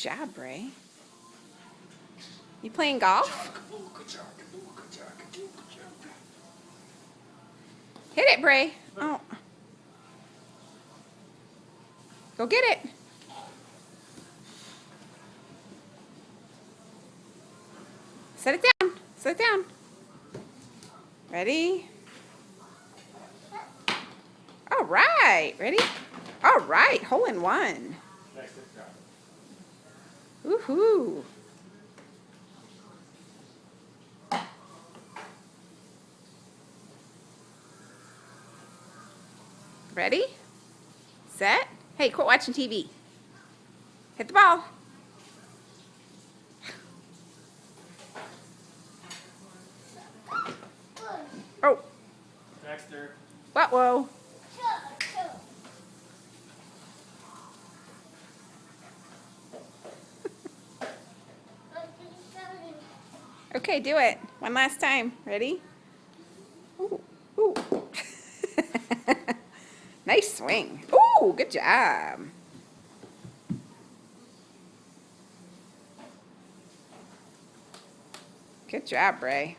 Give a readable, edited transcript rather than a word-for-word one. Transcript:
job, Bray. You playing golf? Hit it, Bray. Oh. Go get it. Set it down. Set it down. Ready? All right. Ready? All right. Hole in one. Woohoo. Ready? Set. Hey, quit watching TV. Hit the ball. Oh. Dexter. What? Whoa. Okay, do it. One last time. Ready? Ooh. Ooh. Nice swing. Ooh, good job. Good job, Bray.